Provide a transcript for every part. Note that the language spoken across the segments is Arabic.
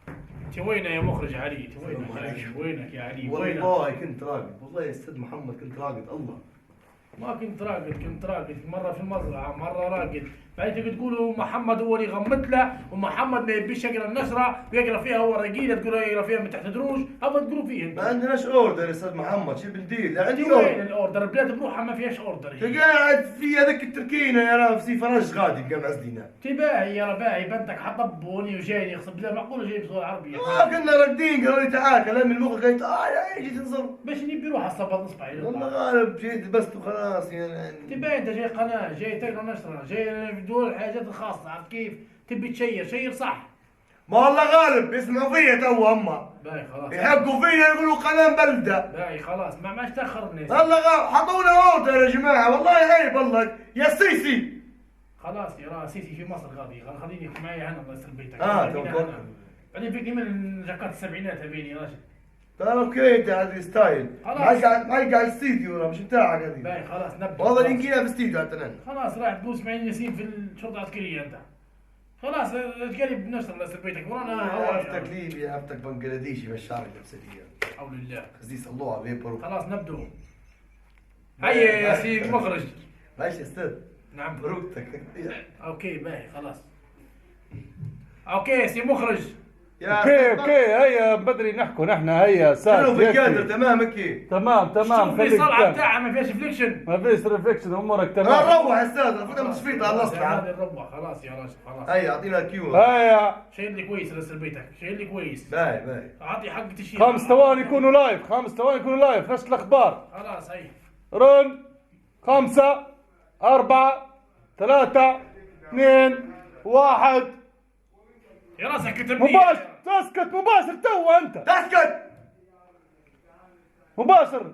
انت وينه يا مخرج علي؟ انت وينك يا علي؟ وينك يا علي؟ وينك؟ والله كنت راقد، والله يا استاذ محمد كنت راقد الله. ما كنت راقد، كنت راقد مرة في المزرعة، مرة راقد، بعدين تقولوا محمد هو اللي غمت له، ومحمد ما يبيش يقرا النشرة ويقرا فيها هو رقيلة، تقولوا يقرا فيها من تحت دروج، هذا تقولوا فيه انتم. ما عندناش اوردر يا استاذ محمد، شو بندير؟ لا عندي وين اوردر. الاوردر؟ البلاد بروحها ما فيهاش اوردر. انت قاعد في هذاك التركينه يا راه في فرج غادي بقى معزلينا. تباهي يا رباهي، بنتك حطبوني وجايني اقسم بالله معقول جاي بصورة عربية. كنا راقدين قالوا لي تعال كلام من المخ قلت يا جيت نزر. باش نبي روح الصباط نصبح والله غالب جيت بس وخلاص يعني. تباهي انت جاي قناة، جاي تقرا نشرة، جاي دول الحاجات الخاصة، عرفت كيف؟ تبي تشير، شير صح. ما والله غالب يسمعوا فيا تو هم. باهي خلاص. يحقوا فينا يقولوا قناه بلده. باهي خلاص، ما عادش تاخر الناس. والله حطونا اوردر يا جماعه، والله عيب والله يا سيسي. خلاص يا راسيسي في مصر غادي، خليني معي هنا الله يسر بيتك. توكل. بعدين فيك من جاكات السبعينات هبيني يا راشد. طيب اوكي انت هذا ستايل. خلاص. معي قاعد الاستديو مش بتاعك هذه. باهي خلاص نبدا. والله ينقينا في الاستديو حتى انا. خلاص راح تبوس معي نسيم في الشرطه العسكريه انت. خلاص تقلب بنشر الله يسر بيتك ورانا عرفتك ليبي، عرفتك بنغلاديشي بالشعر النفسيه. حول الله. خزيس الله عليه برو. خلاص نبدو. هيا يا سيد مخرج. ماشي يا استاذ. نعم بروتك. اوكي باهي خلاص. اوكي سي مخرج. اوكي هيا بدري نحكوا نحن هيا ساعة. شنو في الكادر تمام هيك؟ تمام شوف في خليك الصلعه تمام. بتاعها ما فيهاش فليكشن. ما فيش ريفليكشن امورك لا تمام. نروح يا استاذ، فوت متصفيط على الاصلع. هذه الربع خلاص يا راشد خلاص. هيا اعطينا الكيو. هيا شيل لي كويس رسل بيتك، شيل لي كويس. باي. اعطي حق تشيل. 5 ثواني يكونوا لايف، 5 ثواني يكونوا لايف. نشر الاخبار. خلاص هي. رن 5 4 3 2 1. يا راسك كتب مباشر تسكت، مباشر تو انت تسكت. مباشر.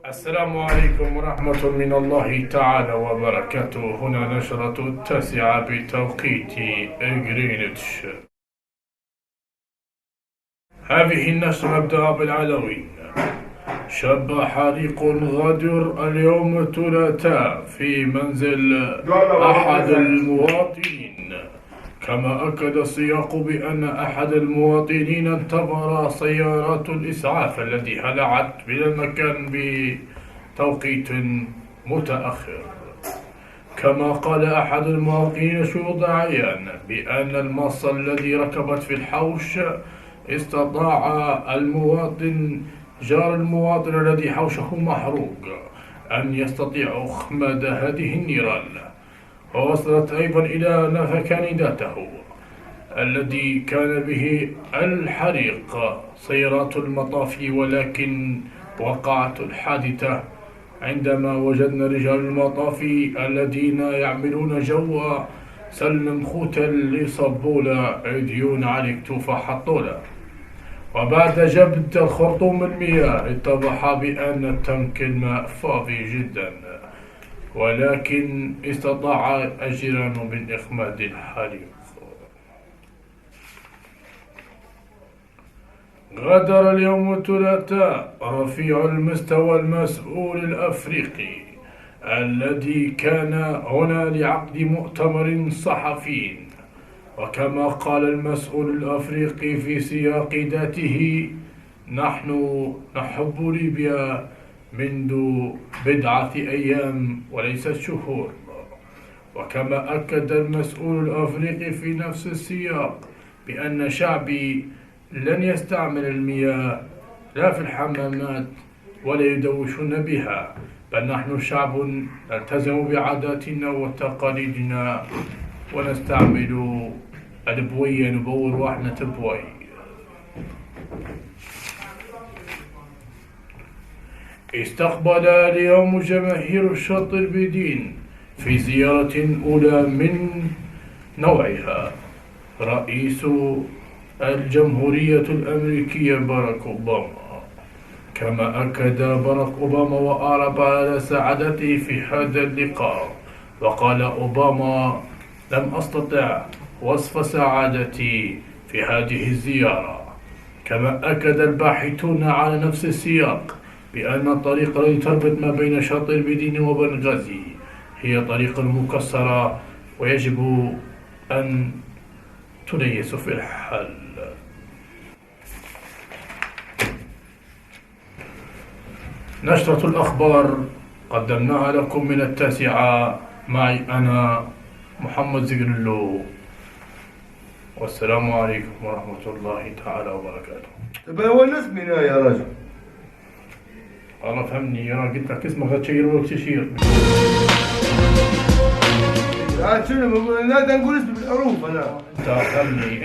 السلام عليكم ورحمة من الله تعالى وبركاته. هنا نشرة 9 بتوقيت غرينتش. هذه النشرة نبدأ بالعناوين. شب حريق غادر اليوم الثلاثاء في منزل أحد المواطنين. كما أكد السياق بأن أحد المواطنين انتظر سيارات الإسعاف التي هلعت من المكان بتوقيت متأخر. كما قال أحد المواطنين شهود عيان بأن المص الذي ركبت في الحوش استطاع جار المواطن الذي حوشه محروق أن يستطيع إخماد هذه النيران. ووصلت أيضا إلى نفكان ذاته الذي كان به الحريق سيارات المطاف، ولكن وقعت الحادثة عندما وجدنا رجال المطاف الذين يعملون جو سلم خوتل لصبولة ديون على كتوفة حطولة. وبعد جبد الخرطوم المياه اتضح بأن التنك الماء فاضي جدا، ولكن استطاع الجيران من إخماد الحريق. غادر اليوم الثلاثاء رفيع المستوى المسؤول الأفريقي الذي كان هنا لعقد مؤتمر صحفي. وكما قال المسؤول الأفريقي في سياق ذاته: نحن نحب ليبيا منذ بضعة أيام وليست شهور. وكما أكد المسؤول الأفريقي في نفس السياق بأن شعبي لن يستعمل المياه لا في الحمامات ولا يدوشون بها، بل نحن شعب نلتزم بعاداتنا وتقاليدنا ونستعمل البوية نبور واحنا تبوي. استقبل اليوم جماهير الشط البيدين في زيارة أولى من نوعها رئيس الجمهورية الأمريكية باراك أوباما. كما أكد باراك أوباما وأعرب على سعادته في هذا اللقاء، وقال أوباما: لم أستطع وصف سعادتي في هذه الزيارة. كما أكد الباحثون على نفس السياق بأن الطريق التي تربط ما بين شاطئ المدينة وبنغازي هي طريق مكسرة ويجب أن تليس في الحل. نشرة الأخبار قدمناها لكم من 9 معي أنا محمد زقرلو، والسلام عليكم ورحمة الله تعالى وبركاته. طب هو اسمي يا رجل. الله فهمني، أنا قلت لك اسمك لا تشير ولا تشير. شنو لا نقول اسمي بالحروف انا.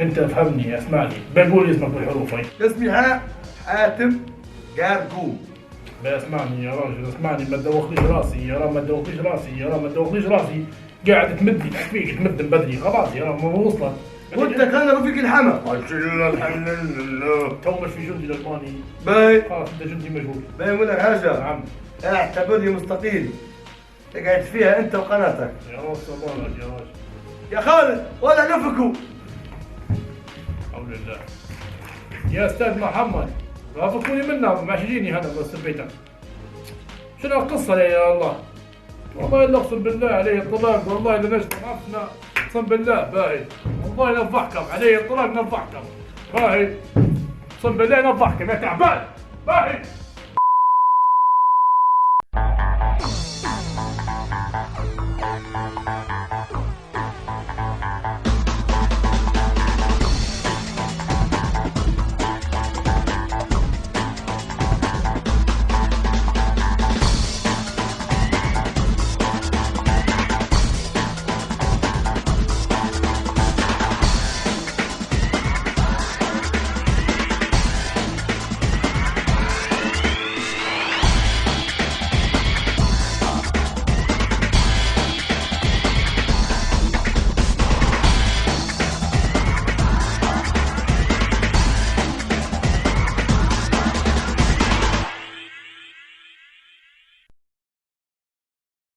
انت فهمني اسمعني، بقول اسمك بالحروف هاي. اسمي حاتم قارقوب. لا اسمعني يا راجل، اسمعني، ما تدوخليش راسي يا ما تدوخليش راسي يا ما تدوخليش راسي. قاعد تمدني فيك تمد من بدري خلاص يا ما وصلت. وانت كان رفيق الحما. الحمد لله. تو مش في جندي الالماني. باي. خلاص انت جندي مجهول. باي اقول لك حاجه. نعم. اعتبرني مستقيل. تقعد فيها انت وقناتك. يا راجل صبارك يا راجل. يا خالد ولا نفكوا. حول الله. يا استاذ محمد رافقوني منها ما يجيني هذا بس بيتك. شنو القصه يا الله؟ والله الا اقسم بالله علي الطلاق، والله اذا نجد عرفنا اقسم بالله باهي، والله نفضحكم علي الطلاق نفضحكم باهي، اقسم بالله نفضحكم يا تعبان باهي.